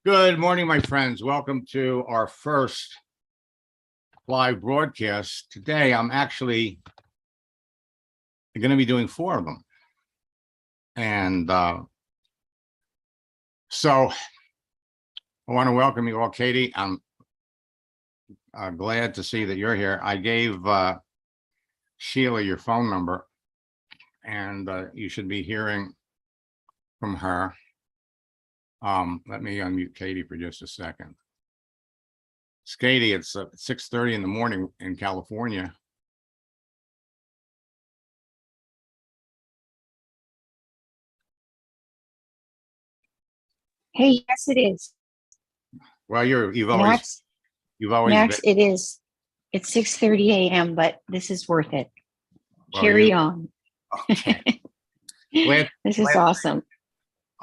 Good morning, my friends. Welcome to our first live broadcast. Today, I'm actually going to be doing 4 of them. And so I want to welcome you all. Katie, I'm glad to see that you're here. I gave Sheila your phone number, and you should be hearing from her. Let me unmute Katie for just a second. It's Katie, it's 6:30 in the morning in California. Hey, yes, it is. Well, you've always Max, been. it is. It's 6:30 a.m., but this is worth it. Well, Carry on. Okay. Glad- This is glad- awesome.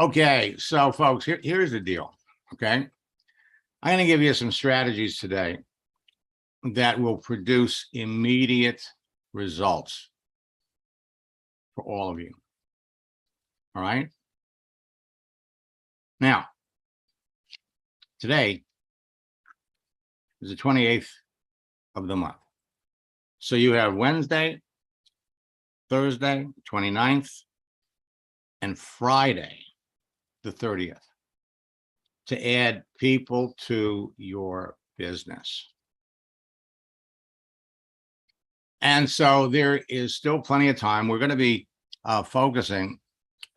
Okay, so folks, here's the deal. Okay, I'm going to give you some strategies today that will produce immediate results for all of you. All right. Now, today is the 28th of the month. So you have Wednesday, Thursday, 29th, and Friday, the 30th, to add people to your business. And so there is still plenty of time. We're going to be focusing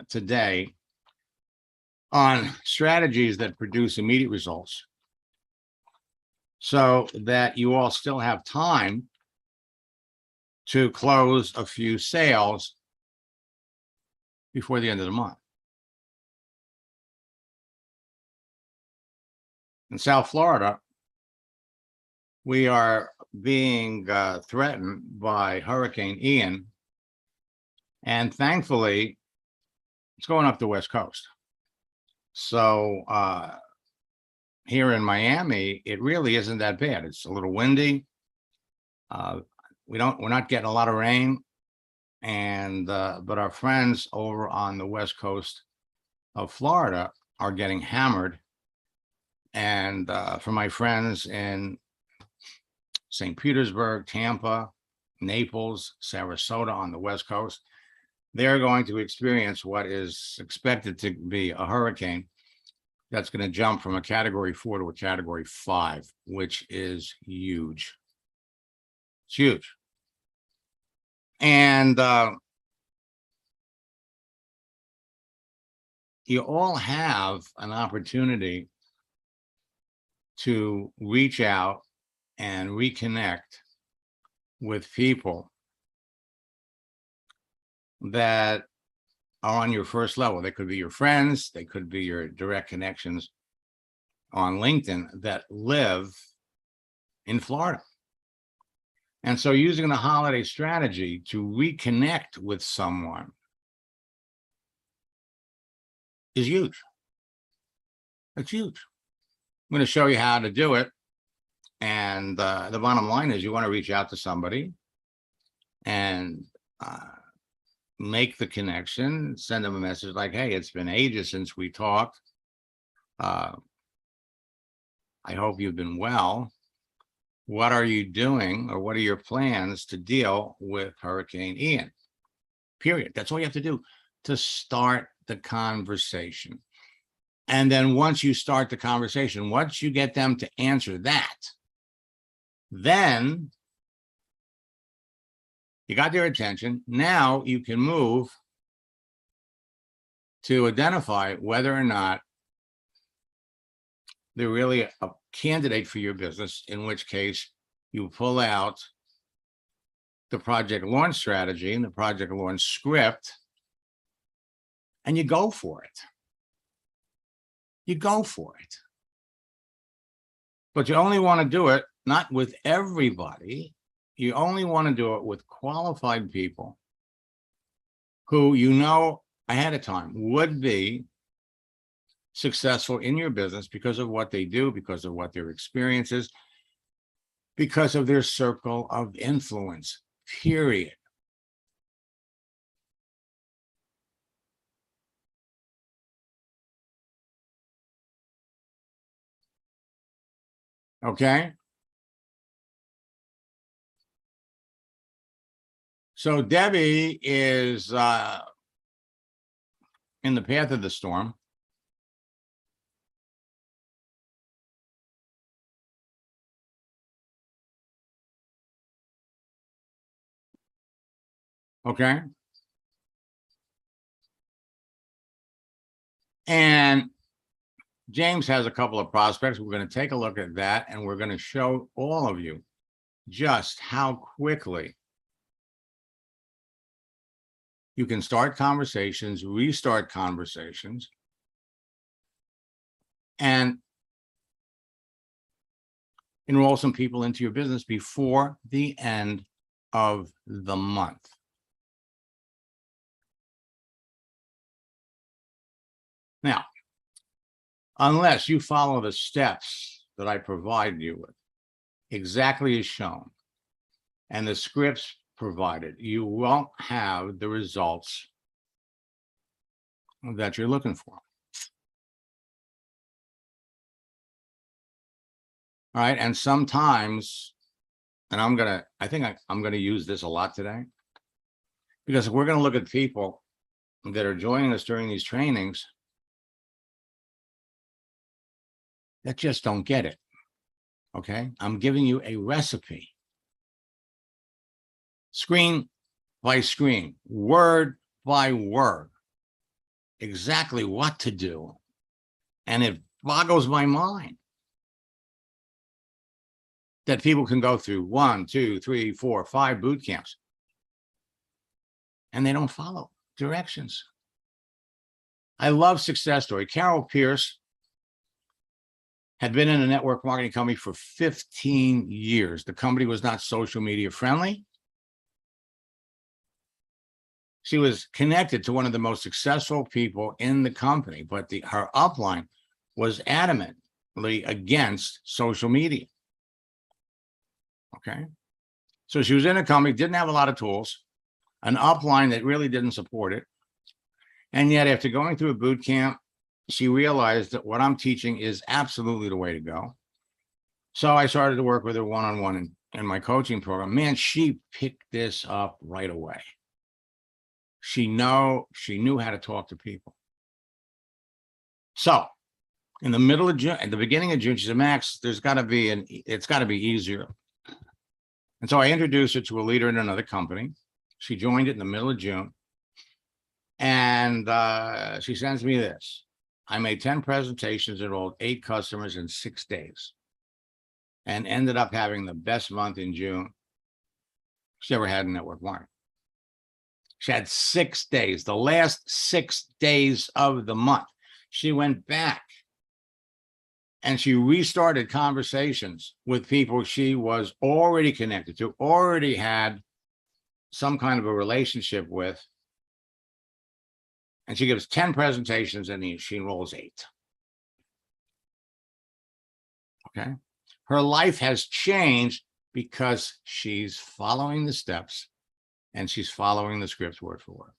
today on strategies that produce immediate results so that you all still have time to close a few sales before the end of the month. In South Florida, we are being threatened by Hurricane Ian, and thankfully, it's going up the West Coast. So here in Miami, it really isn't that bad. It's a little windy. We're not getting a lot of rain, and but our friends over on the West Coast of Florida are getting hammered. And for my friends in St. Petersburg, Tampa, Naples, Sarasota on the West Coast, they're going to experience what is expected to be a hurricane that's going to jump from a category 4 to a category 5, which is huge. It's huge. And you all have an opportunity to reach out and reconnect with people that are on your first level. They could be your friends, they could be your direct connections on LinkedIn that live in Florida. And so using the holiday strategy to reconnect with someone is huge. It's huge. I'm going to show you how to do it. And the bottom line is you want to reach out to somebody and make the connection, send them a message like, hey, it's been ages since we talked. I hope you've been well. What are you doing, or what are your plans to deal with Hurricane Ian? Period. That's all you have to do to start the conversation. And then once you start the conversation, once you get them to answer that, then you got their attention. Now you can move to identify whether or not they're really a candidate for your business, in which case you pull out the project launch strategy and the project launch script, and you go for it. You go for it. But you only want to do it not with everybody. You only want to do it with qualified people who you know ahead of time would be successful in your business because of what they do, because of what their experience is, because of their circle of influence, period. Okay. So Debbie is in the path of the storm. Okay. And James has a couple of prospects. We're going to take a look at that, and we're going to show all of you just how quickly you can start conversations, restart conversations, and enroll some people into your business before the end of the month. Now, unless you follow the steps that I provide you with, exactly as shown, and the scripts provided, you won't have the results that you're looking for. All right. And sometimes, and I think I'm going to use this a lot today, because if we're going to look at people that are joining us during these trainings that just don't get it. Okay. I'm giving you a recipe, screen by screen, word by word, exactly what to do. And it boggles my mind that people can go through 1, 2, 3, 4, 5 boot camps and they don't follow directions. I love success story. Carol Pierce had been in a network marketing company for 15 years. The company was not social media friendly. She was connected to one of the most successful people in the company, but her upline was adamantly against social media. Okay. So she was in a company, didn't have a lot of tools, an upline that really didn't support it. And yet after going through a boot camp, she realized that what I'm teaching is absolutely the way to go. So I started to work with her one-on-one in my coaching program. Man, she picked this up right away. She knew how to talk to people. So in the middle of June, at the beginning of June, she said, Max, it's got to be easier. And so I introduced her to a leader in another company. She joined it in the middle of June. And she sends me this. I made 10 presentations, enrolled 8 customers in 6 days, and ended up having the best month in June she ever had in network marketing. She had 6 days, the last 6 days of the month. She went back and she restarted conversations with people she was already connected to, already had some kind of a relationship with. And she gives 10 presentations and she enrolls 8. Okay. Her life has changed because she's following the steps and she's following the scripts word for word.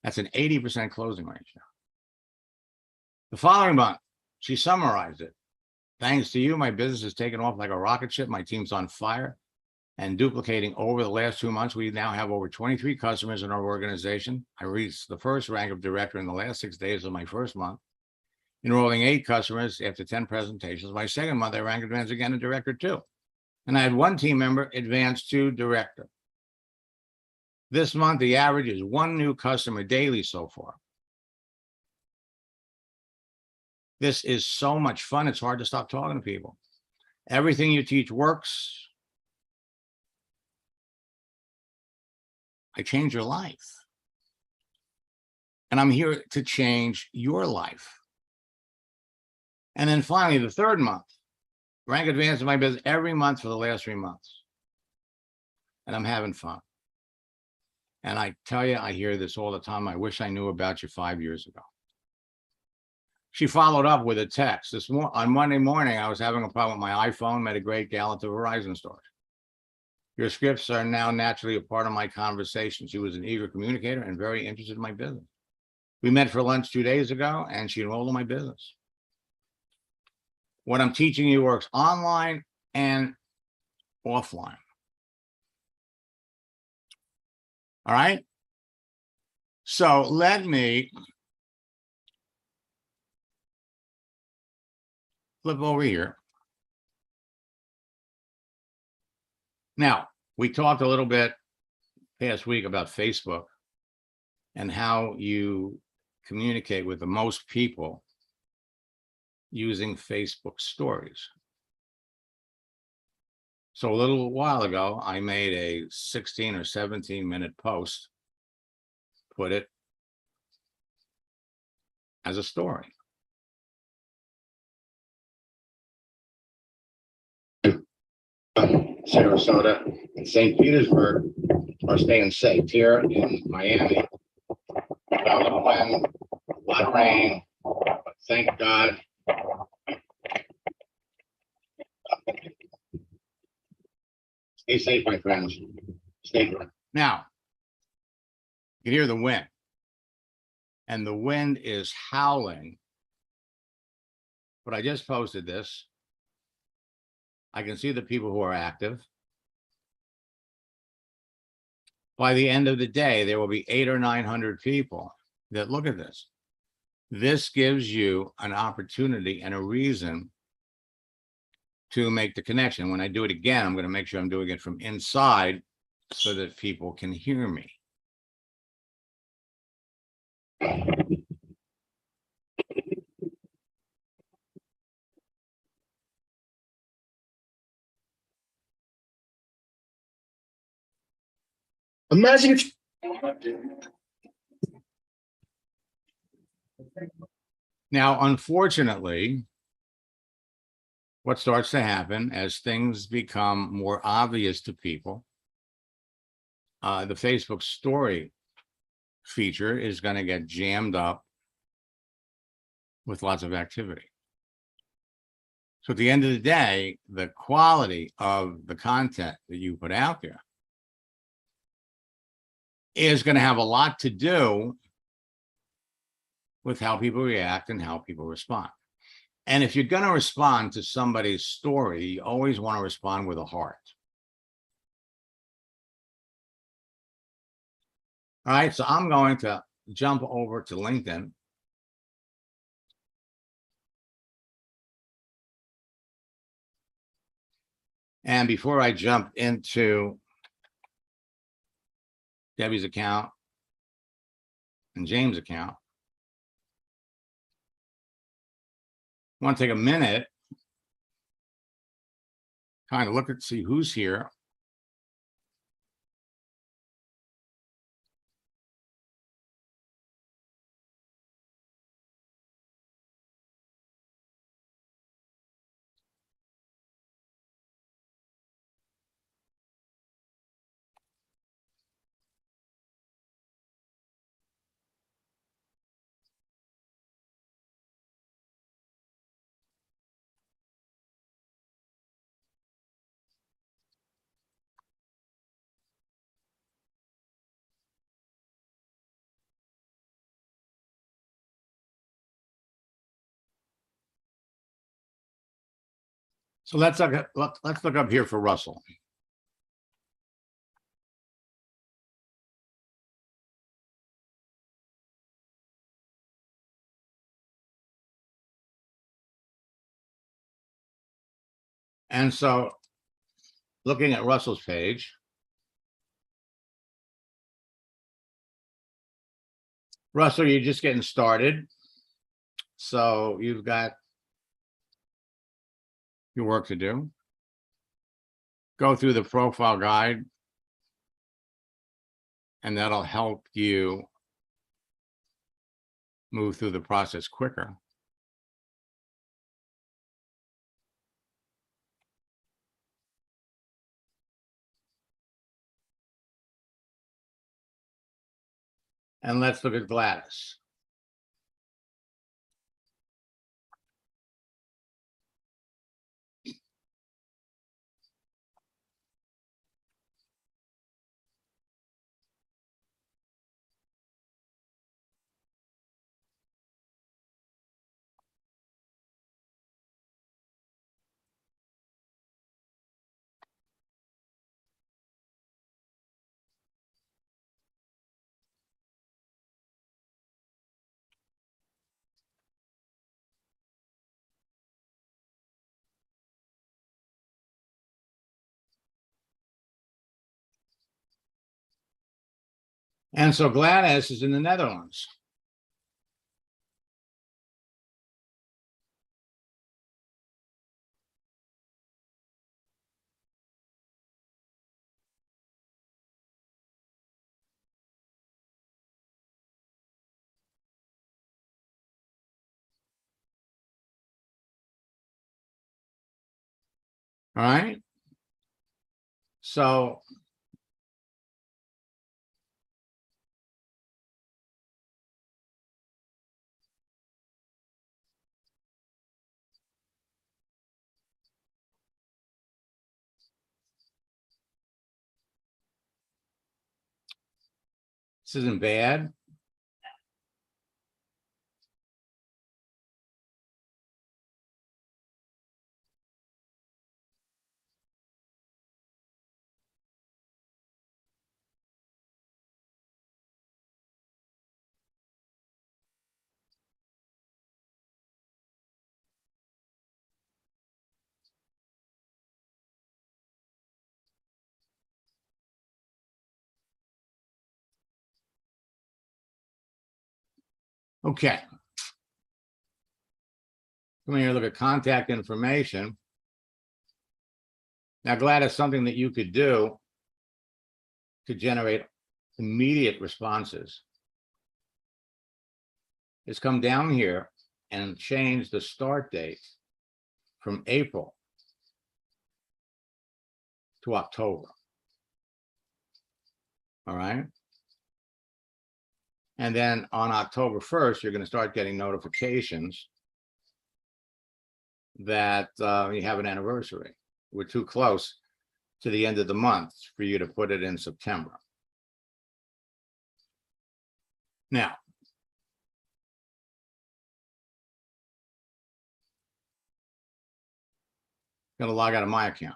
That's an 80% closing rate now. The following month, she summarized it. Thanks to you, my business has taken off like a rocket ship. My team's on fire and duplicating over the last 2 months. We now have over 23 customers in our organization. I reached the first rank of director in the last 6 days of my first month, enrolling 8 customers after 10 presentations. My second month, I ranked advanced again to director 2. And I had 1 team member advance to director. This month, the average is 1 new customer daily so far. This is so much fun. It's hard to stop talking to people. Everything you teach works. I change your life. And I'm here to change your life. And then finally, the third month, rank advance in my business every month for the last 3 months. And I'm having fun. And I tell you, I hear this all the time. I wish I knew about you 5 years ago. She followed up with a text. On Monday morning, I was having a problem with my iPhone, met a great gal at the Verizon store. Your scripts are now naturally a part of my conversation. She was an eager communicator and very interested in my business. We met for lunch 2 days ago, and she enrolled in my business. What I'm teaching you works online and offline. All right. So let me flip over here. Now, we talked a little bit past week about Facebook and how you communicate with the most people using Facebook stories. So a little while ago, I made a 16 or 17-minute post, put it as a story. Sarasota and St. Petersburg are staying safe. Here in Miami, a little wind, a lot of rain, but thank God. Stay safe, my friends. Stay safe. Now, you can hear the wind, and the wind is howling. But I just posted this. I can see the people who are active. By the end of the day, there will be 800 or 900 people that look at this. This gives you an opportunity and a reason to make the connection. When I do it again, I'm going to make sure I'm doing it from inside so that people can hear me. Imagine if now, unfortunately, what starts to happen as things become more obvious to people, the Facebook story feature is going to get jammed up with lots of activity. So at the end of the day, the quality of the content that you put out there is going to have a lot to do with how people react and how people respond. And if you're going to respond to somebody's story, you always want to respond with a heart. All right, so I'm going to jump over to LinkedIn. And before I jump into Debbie's account and James' account, I want to take a minute, kind of look at, see who's here. So let's look up here for Russell. And so looking at Russell's page, Russell, you're just getting started. So you've got your work to do. Go through the profile guide, and that'll help you move through the process quicker. And let's look at Gladys. And so Gladys is in the Netherlands. All right. So this isn't bad. Okay. Come here, look at contact information. Now, Gladys, something that you could do to generate immediate responses is come down here and change the start date from April to October. All right. And then on October 1st, you're going to start getting notifications that you have an anniversary. We're too close to the end of the month for you to put it in September. Now, I'm going to log out of my account.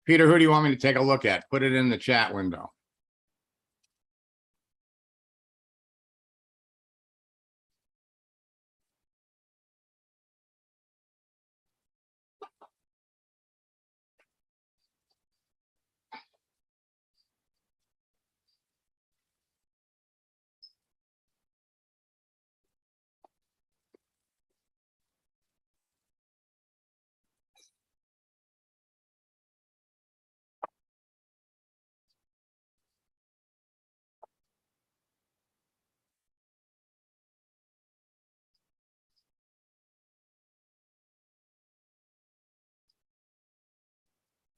Peter, who do you want me to take a look at? Put it in the chat window.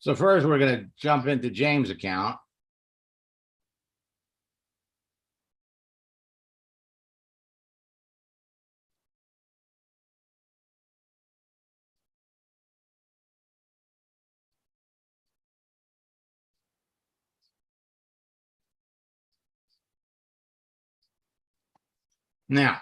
So first, we're going to jump into James' account. Now,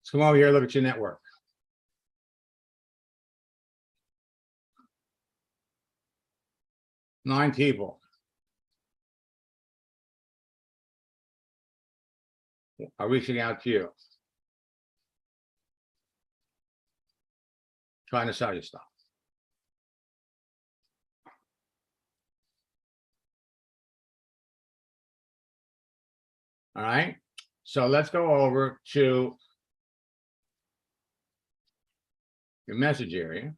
let's come over here, look at your network. Nine people are reaching out to you, trying to sell you stuff. All right. So let's go over to your message area.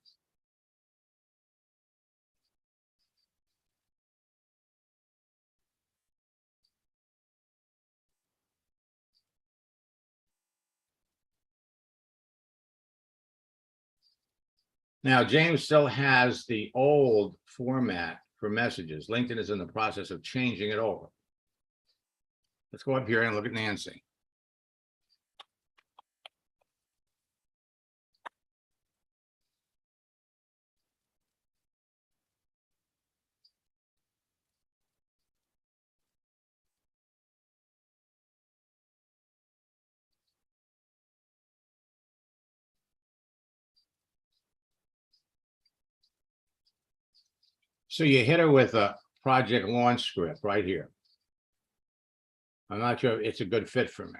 Now, James still has the old format for messages. LinkedIn is in the process of changing it over. Let's go up here and look at Nancy. So you hit her with a project launch script right here. I'm not sure if it's a good fit for me.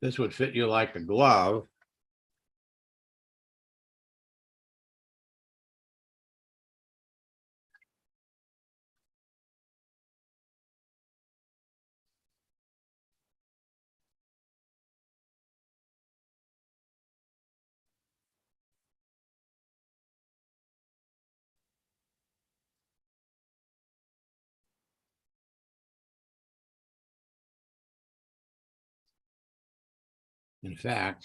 This would fit you like a glove. In fact,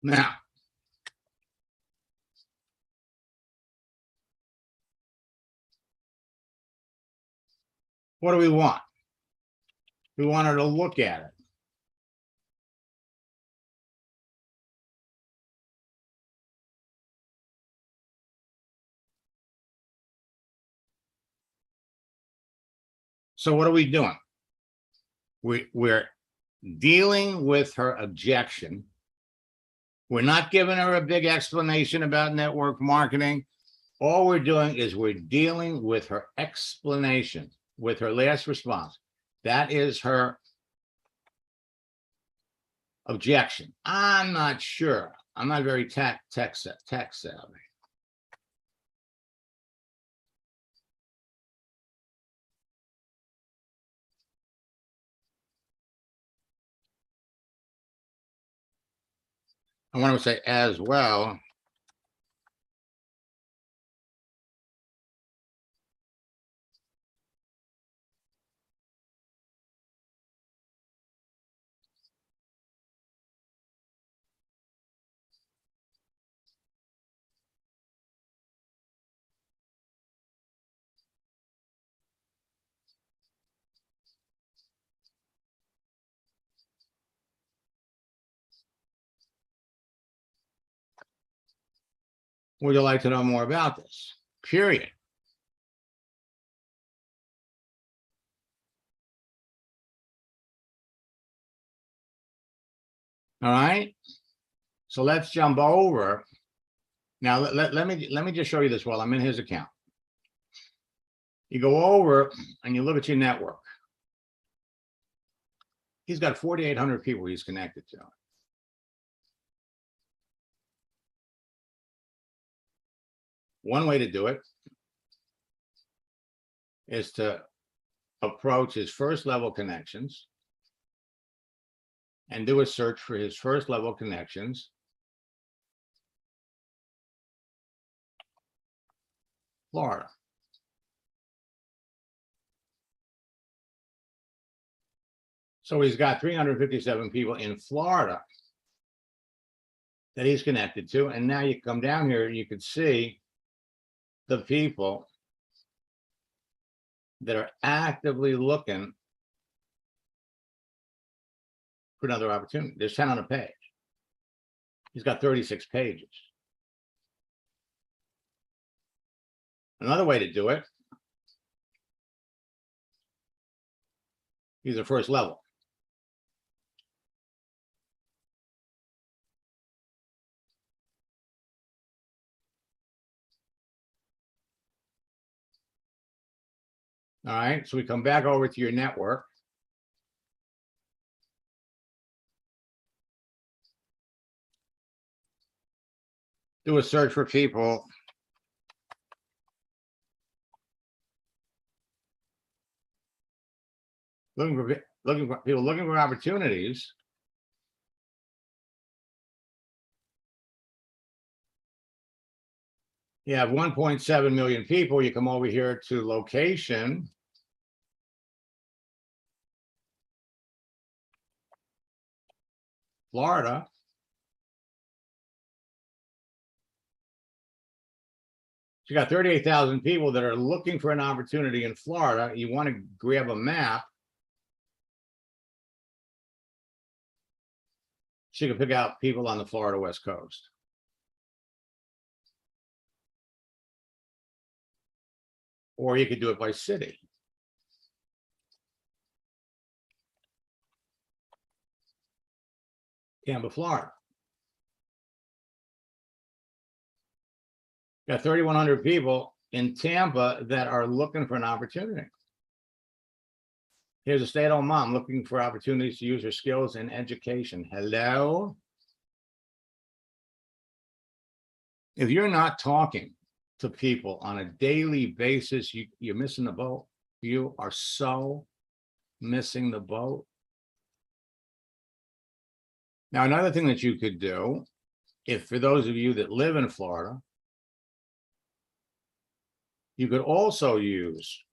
now, what do we want? We want her to look at it. So what are we doing? We're dealing with her objection. We're not giving her a big explanation about network marketing. All we're doing is we're dealing with her explanation, with her last response. That is her objection. I'm not sure. I'm not very tech savvy. I want to say as well. Would you like to know more about this? Period. All right. So let's jump over. Now, let me just show you this while I'm in his account. You go over and you look at your network. He's got 4,800 people he's connected to. One way to do it is to approach his first level connections and do a search for his first level connections. Florida. So he's got 357 people in Florida that he's connected to. And now you come down here, you can see the people that are actively looking for another opportunity. There's 10 on a page. He's got 36 pages. Another way to do it, he's a first level. All right, so we come back over to your network. Do a search for people looking for people looking for opportunities. You have 1.7 million people. You come over here to location. Florida. So you got 38,000 people that are looking for an opportunity in Florida. You want to grab a map so you can pick out people on the Florida West Coast. Or you could do it by city. Tampa, Florida. Got 3,100 people in Tampa that are looking for an opportunity. Here's a stay-at-home mom looking for opportunities to use her skills in education. Hello? If you're not talking to people on a daily basis, you're missing the boat. You are so missing the boat. Now, another thing that you could do, if for those of you that live in Florida, you could also use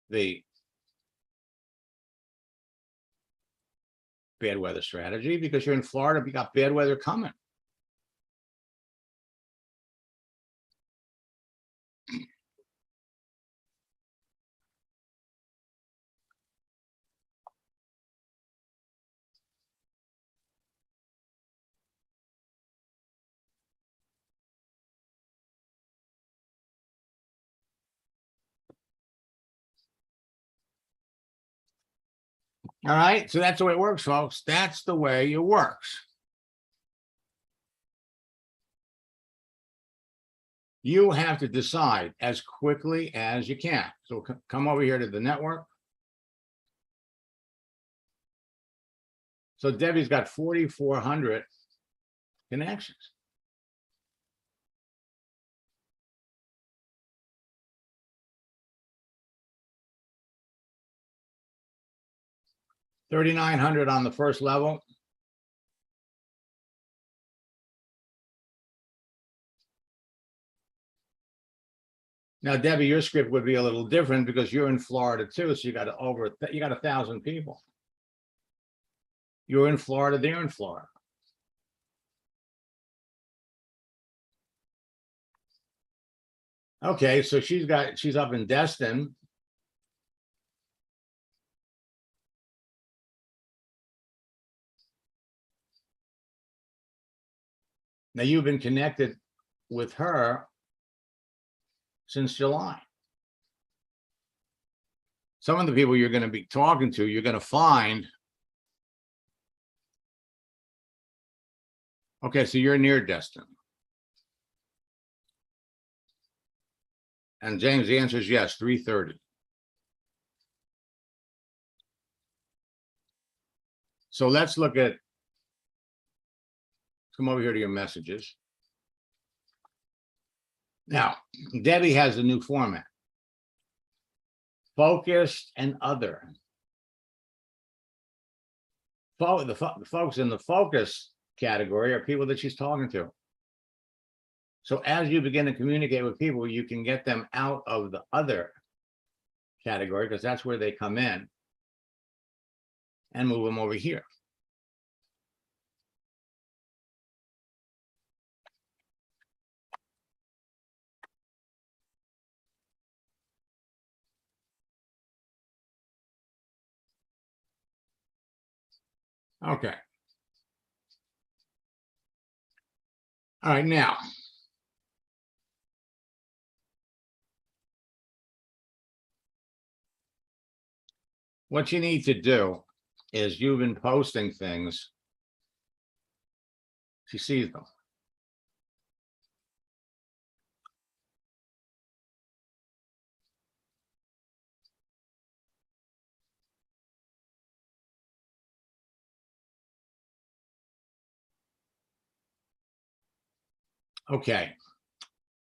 the bad weather strategy because you're in Florida, you got bad weather coming. All right, so that's the way it works, folks. That's the way it works. You have to decide as quickly as you can. So come over here to the network. So Debbie's got 4,400 connections. $3,900 on the first level. Now, Debbie, your script would be a little different because you're in Florida too, so you got 1,000 people. You're in Florida, they're in Florida. Okay, so she's up in Destin. Now you've been connected with her since July. Some of the people you're going to be talking to, you're going to find Okay, so you're near Destin. And James, the answer is yes, 3:30. So let's look at, come over here to your messages. Now, Debbie has a new format. Focused and other. The folks in the focus category are people that she's talking to. So as you begin to communicate with people, you can get them out of the other category, because that's where they come in, and move them over here. Okay. All right, now. What you need to do is, you've been posting things. She sees them. Okay.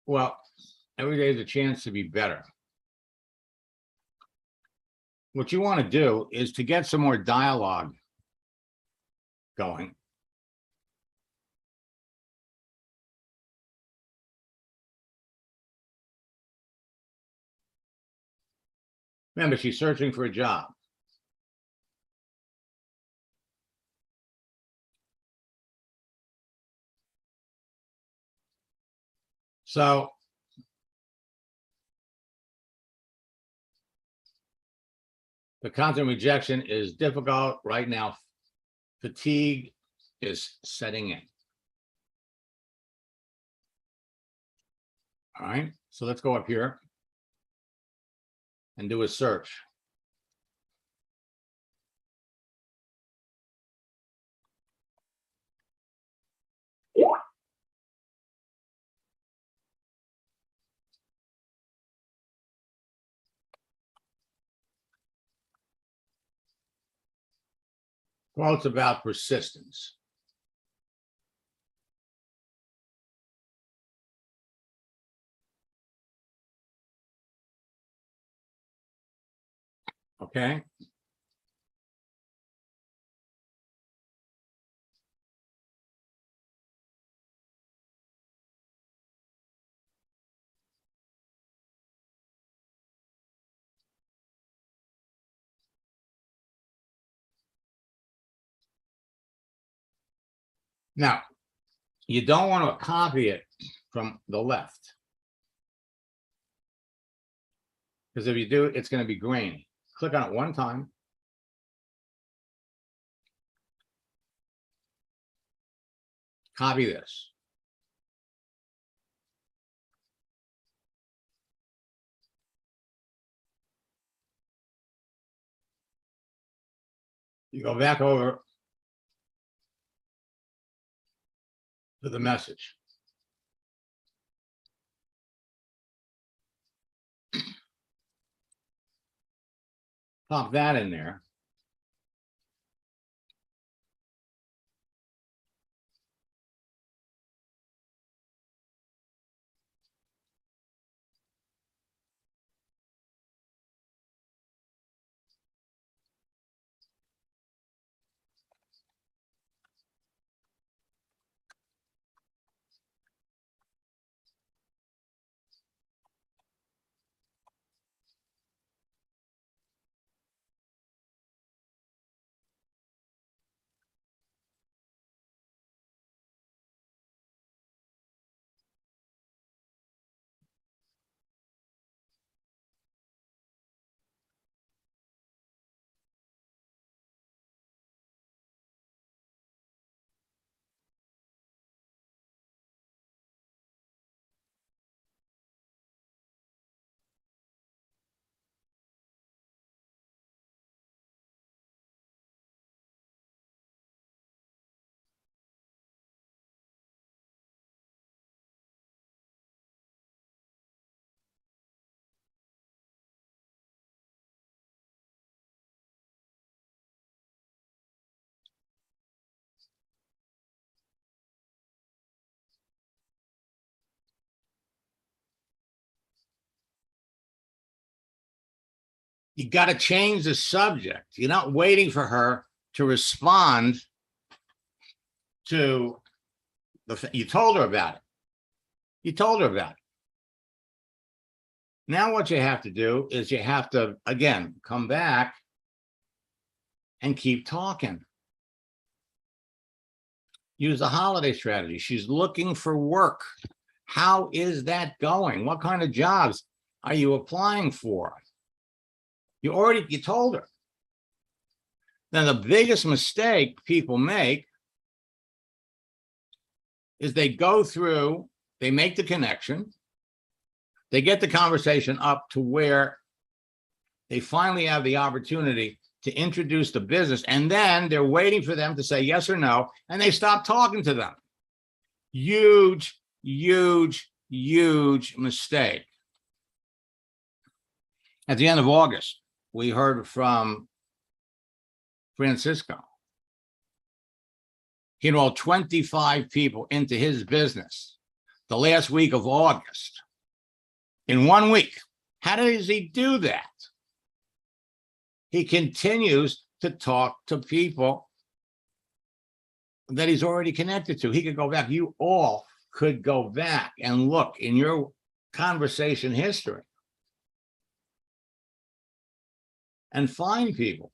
Well, every day is a chance to be better. What you want to do is to get some more dialogue going. Remember, she's searching for a job. So the content rejection is difficult right now. Fatigue is setting in. All right, so let's go up here and do a search. Well, it's about persistence. Okay. Now, you don't want to copy it from the left, because if you do, it's going to be grainy. Click on it one time. Copy this. You go back over to the message. Pop that in there. You got to change the subject. You're not waiting for her to respond to you told her about it. You told her about it. Now what you have to do is you have to, again, come back and keep talking. Use the holiday strategy. She's looking for work. How is that going? What kind of jobs are you applying for? You told her. Then the biggest mistake people make is they go through, they make the connection, they get the conversation up to where they finally have the opportunity to introduce the business, and then they're waiting for them to say yes or no, and they stop talking to them. Huge, huge, huge mistake. At the end of August, we heard from Francisco. He enrolled 25 people into his business the last week of August. In 1 week. How does he do that? He continues to talk to people that he's already connected to. He could go back. You all could go back and look in your conversation history and find people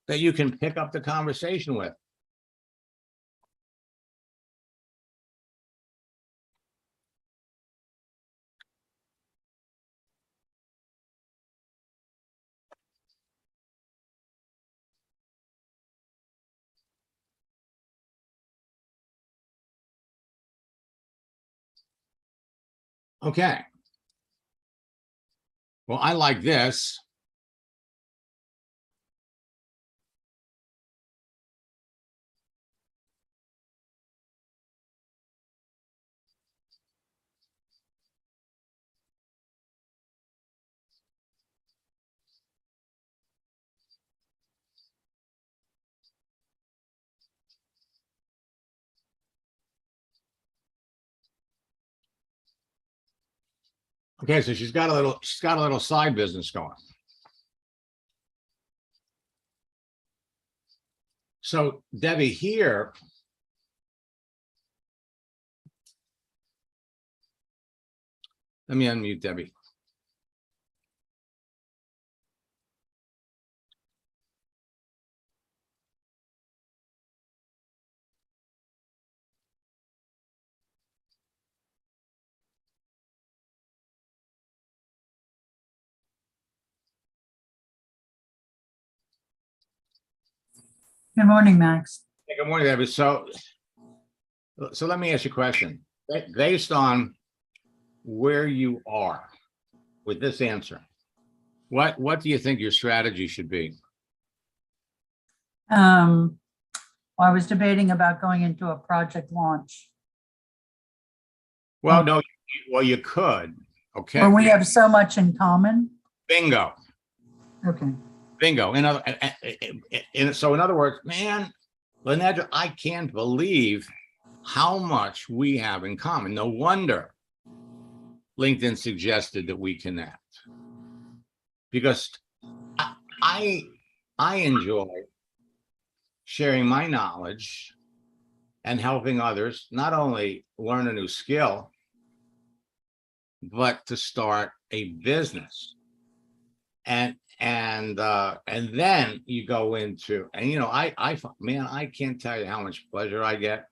that you can pick up the conversation with. Okay. Well, I like this. Okay, so she's got a little side business going. So Debbie here, let me unmute Debbie. Good morning, Max. Hey, good morning, Debbie. So let me ask you a question. Based on where you are with this answer, what do you think your strategy should be? Well, I was debating about going into a project launch. Well, no, well, you could. Okay. Where we have so much in common. Bingo. Okay. Bingo. So in other words, man, Lynette, I can't believe how much we have in common. No wonder LinkedIn suggested that we connect, because I enjoy sharing my knowledge and helping others not only learn a new skill, but to start a business. And then you go into, and you know, man, I can't tell you how much pleasure I get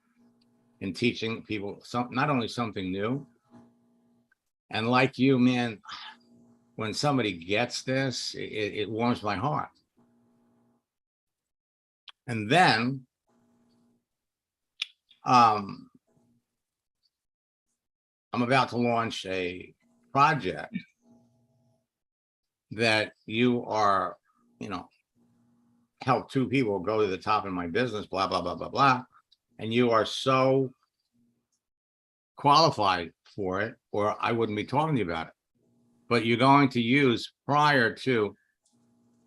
in teaching people not only something new, and like you, man, when somebody gets this, it warms my heart. And then I'm about to launch a project that you are, you know, help 2 people go to the top of my business, blah, blah, blah, blah, blah. And you are so qualified for it, or I wouldn't be talking to you about it. But you're going to use, prior to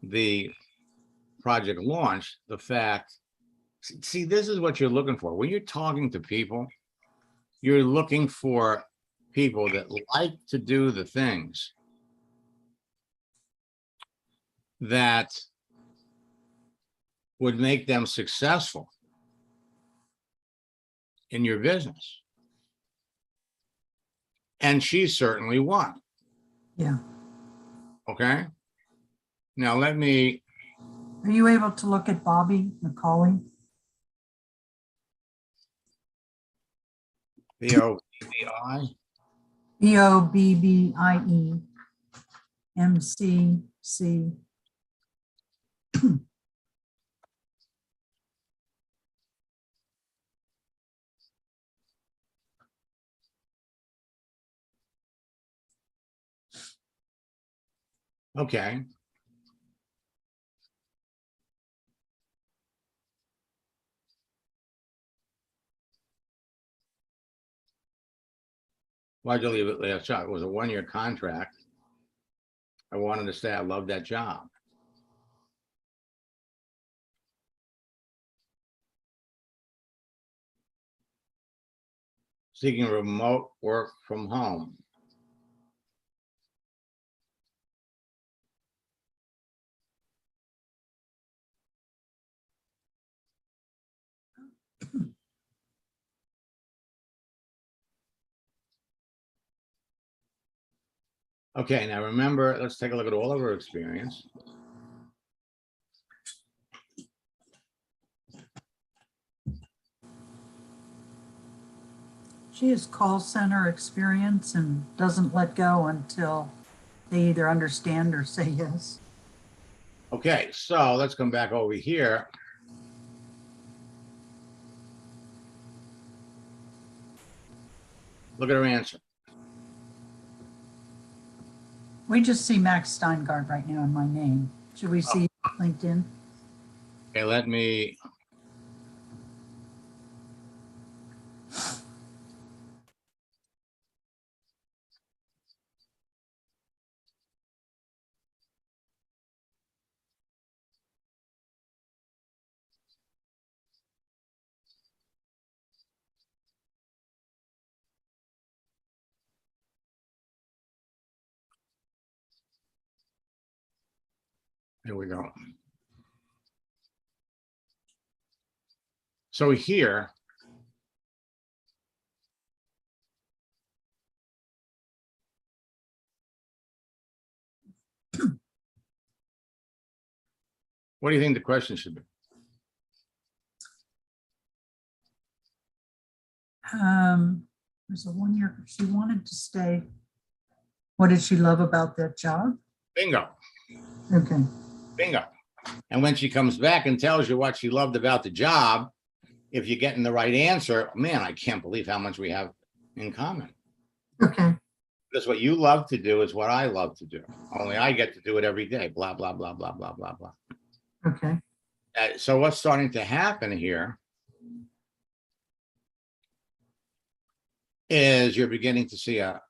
the project launch, the fact, see, this is what you're looking for. When you're talking to people, you're looking for people that like to do the things that would make them successful in your business. And she's certainly one. Yeah. Okay. Now let me, Are you able to look at Bobby McCauley? B-O-B-I. BOBBIE MCC. Okay. Why'd you leave it last shot? It was a 1-year contract. I wanted to stay. I loved that job. Seeking remote work from home. Okay, now remember, let's take a look at all of her experience. She has call center experience and doesn't let go until they either understand or say yes. Okay, so let's come back over here. Look at her answer. We just see Max Steingart right now in my name. Should we see LinkedIn? Okay, let me. Here we go. So here, what do you think the question should be? There's a 1-year, she wanted to stay. What did she love about that job? Bingo, Okay, bingo. And when she comes back and tells you what she loved about the job, if you're getting the right answer, man, I can't believe how much we have in common. okay, Because what you love to do is what I love to do. Only I get to do it every day. Blah, blah, blah, blah, blah, blah, blah. okay. So what's starting to happen here is you're beginning to see a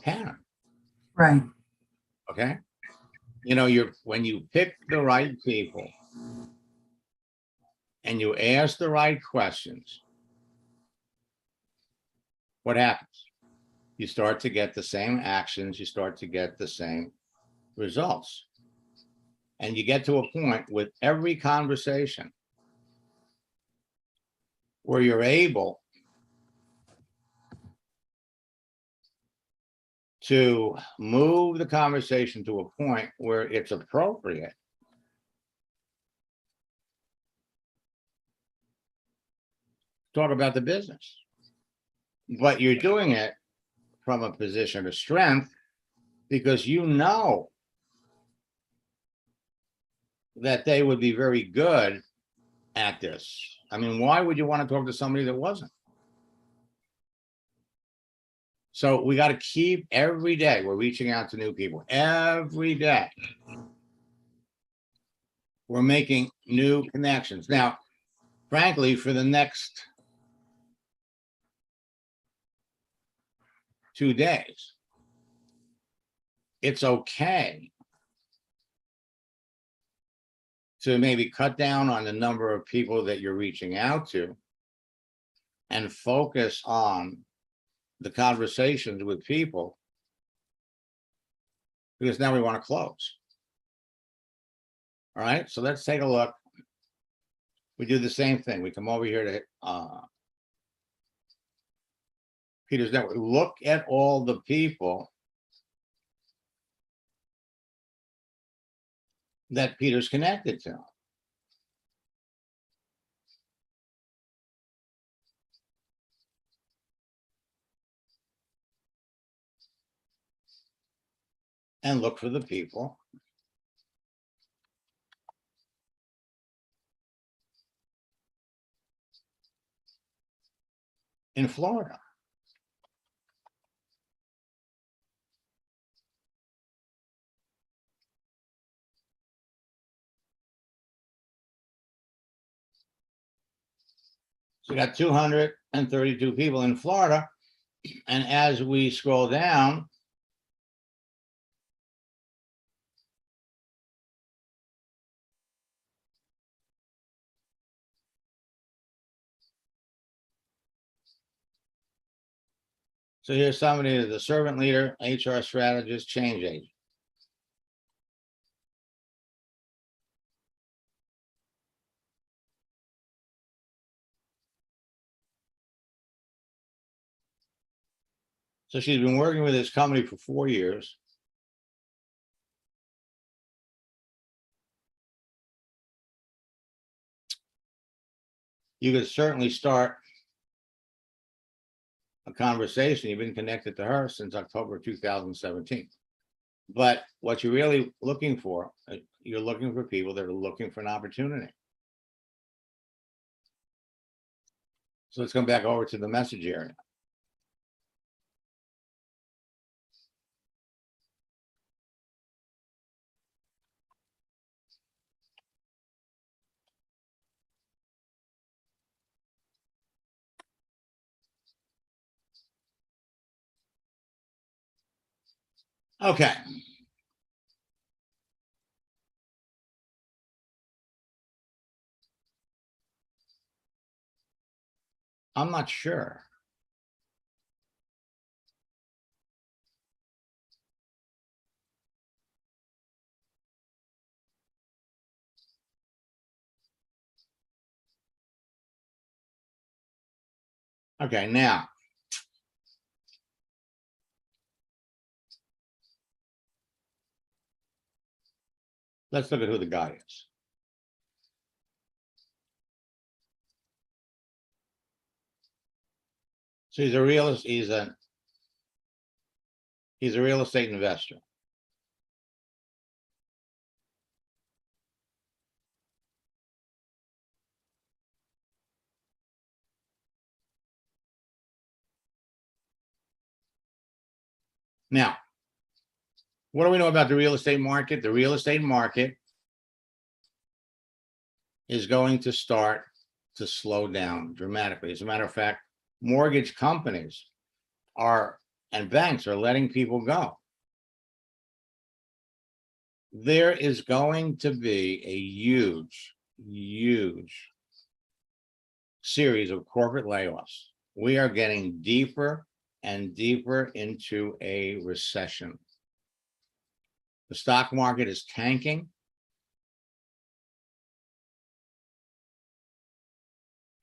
pattern. Right, Okay. You know, when you pick the right people and you ask the right questions, what happens? You start to get the same actions, you start to get the same results. And you get to a point with every conversation where you're able to move the conversation to a point where it's appropriate to talk about the business. But you're doing it from a position of strength because you know that they would be very good at this. I mean, why would you want to talk to somebody that wasn't? So we got to keep every day, we're reaching out to new people every day. We're making new connections. Now, frankly, for the next 2 days, it's okay to maybe cut down on the number of people that you're reaching out to and focus on the conversations with people, because now we want to close. All right, so let's take a look. We do the same thing. We come over here to Peter's network. Look at all the people that Peter's connected to. And look for the people in Florida. So we got 232 people in Florida. And as we scroll down, so here's somebody, the servant leader, HR strategist, change agent. So she's been working with this company for 4 years. You could certainly start a conversation. You've been connected to her since October 2017. But what you're really looking for, you're looking for people that are looking for an opportunity. So let's come back over to the message area. Okay. I'm not sure. Okay, now. Let's look at who the guy is. So he's a real estate investor. Now, what do we know about the real estate market? The real estate market is going to start to slow down dramatically. As a matter of fact, mortgage companies and banks are letting people go. There is going to be a huge, huge series of corporate layoffs. We are getting deeper and deeper into a recession. The stock market is tanking.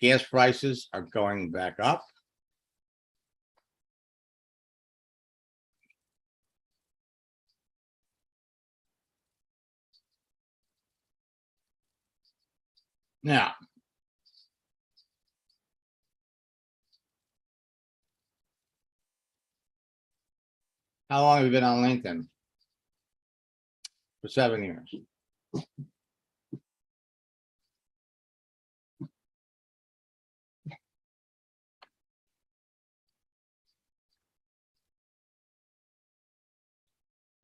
Gas prices are going back up. Now, how long have you been on LinkedIn? For 7 years.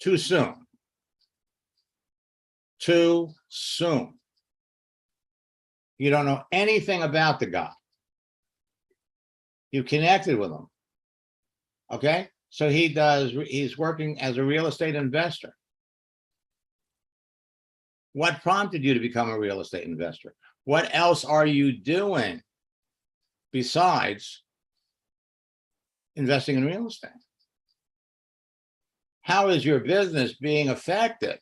Too soon. Too soon. You don't know anything about the guy. You connected with him. Okay? So he's working as a real estate investor. What prompted you to become a real estate investor? What else are you doing besides investing in real estate? How is your business being affected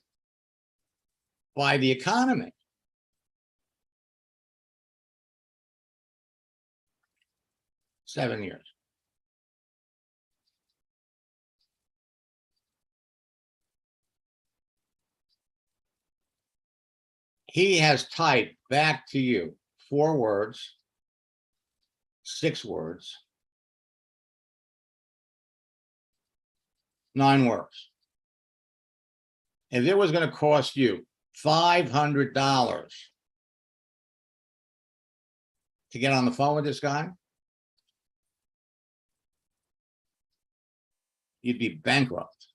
by the economy. Seven years. He has typed back to you 4 words, 6 words, 9 words. If it was going to cost you $500 to get on the phone with this guy, you'd be bankrupt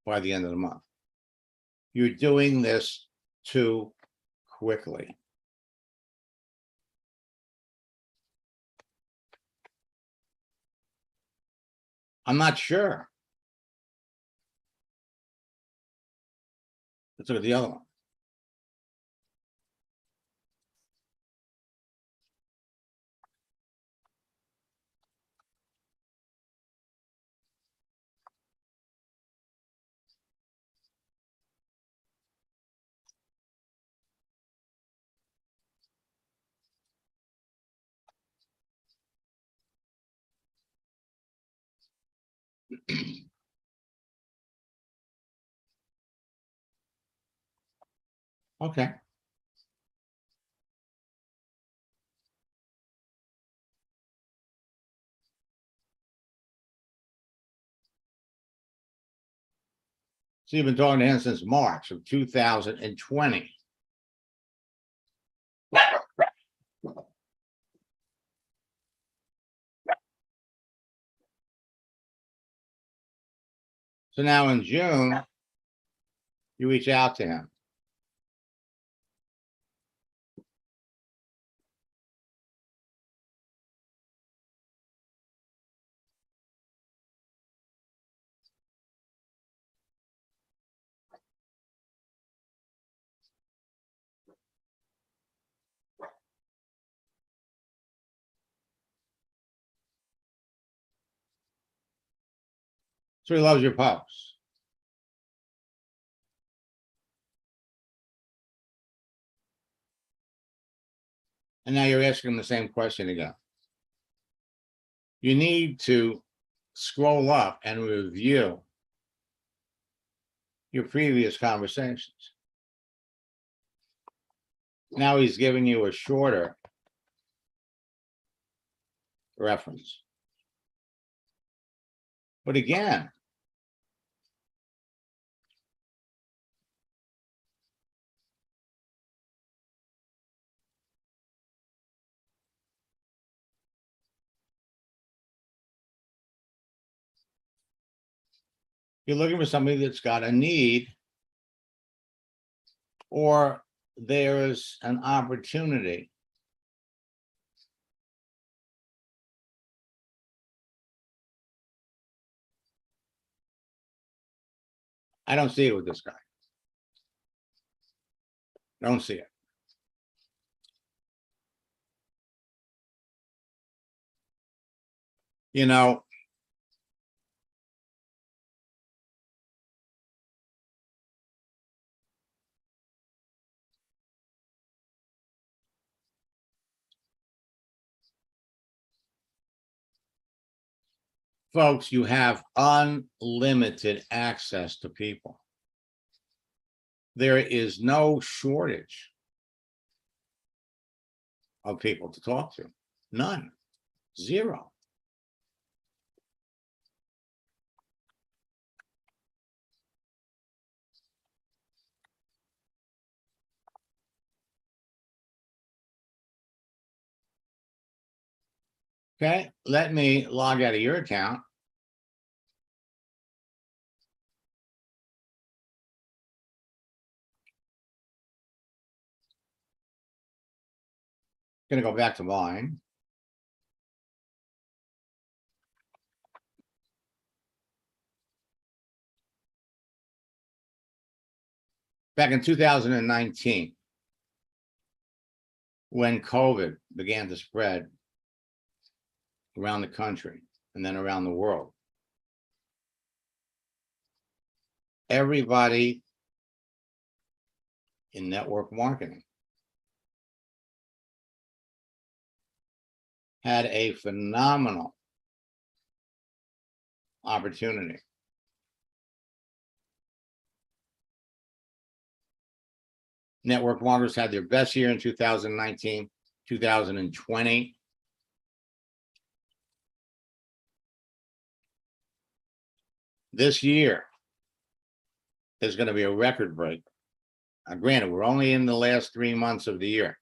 by the end of the month. You're doing this too quickly. I'm not sure. Let's look at the other one. Okay. So you've been talking to him since March of 2020. So now in June, you reach out to him. So he loves your posts. And now you're asking him the same question again. You need to scroll up and review your previous conversations. Now he's giving you a shorter reference. But again, you're looking for somebody that's got a need, or there's an opportunity. I don't see it with this guy. Don't see it. You know, folks, you have unlimited access to people. There is no shortage of people to talk to. None. Zero. Okay, let me log out of your account. Gonna go back to mine. Back in 2019, when COVID began to spread around the country and then around the world, everybody in network marketing. Had a phenomenal opportunity. Network marketers had their best year in 2019, 2020. This year is going to be a record break. Granted, we're only in the last 3 months of the year.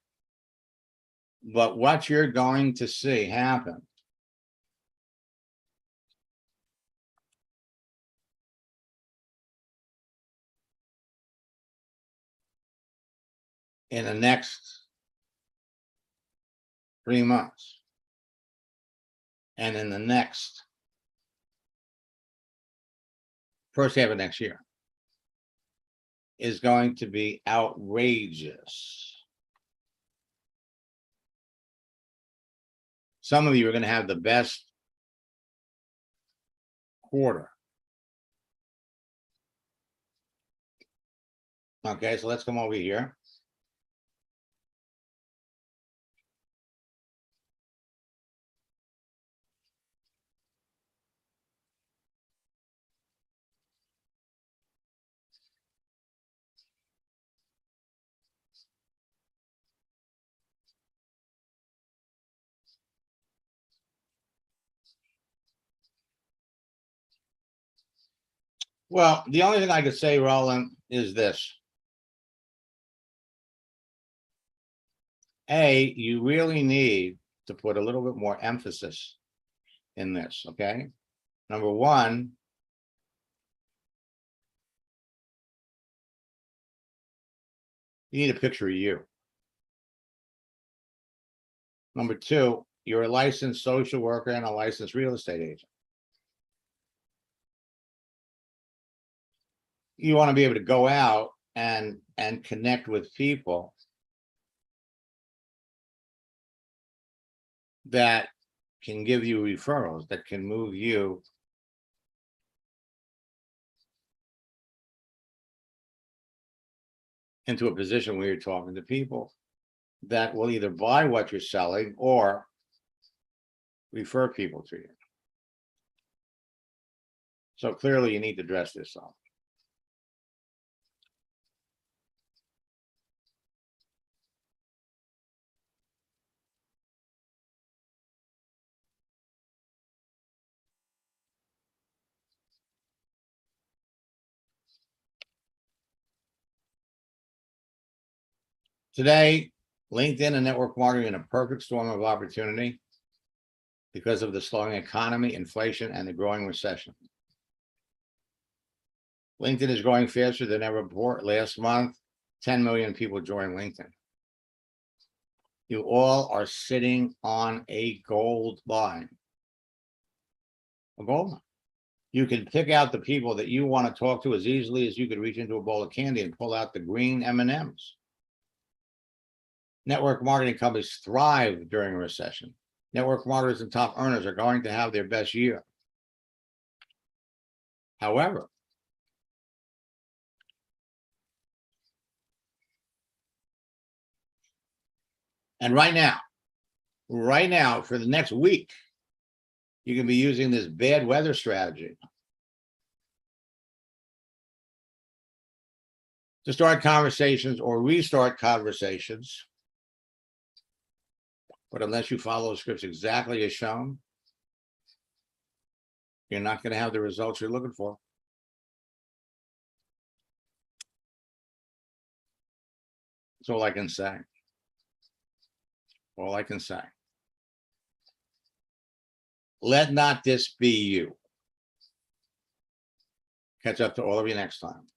But what you're going to see happen in the next 3 months and in the next first half of next year is going to be outrageous. Some of you are going to have the best quarter. Okay, so let's come over here. Well, the only thing I could say, Roland, is this. A, you really need to put a little bit more emphasis in this, okay? Number one, you need a picture of you. Number two, you're a licensed social worker and a licensed real estate agent. You want to be able to go out and connect with people that can give you referrals, that can move you into a position where you're talking to people that will either buy what you're selling or refer people to you. So clearly you need to dress this up. Today, LinkedIn and network marketing in a perfect storm of opportunity because of the slowing economy, inflation, and the growing recession. LinkedIn is growing faster than ever before. Last month, 10 million people joined LinkedIn. You all are sitting on a gold mine. A gold mine. You can pick out the people that you want to talk to as easily as you could reach into a bowl of candy and pull out the green M&Ms. Network marketing companies thrive during a recession. Network marketers and top earners are going to have their best year. However, and right now, for the next week, you can be using this bad weather strategy to start conversations or restart conversations. But unless you follow the scripts exactly as shown, you're not going to have the results you're looking for. That's all I can say. All I can say. Let not this be you. Catch up to all of you next time.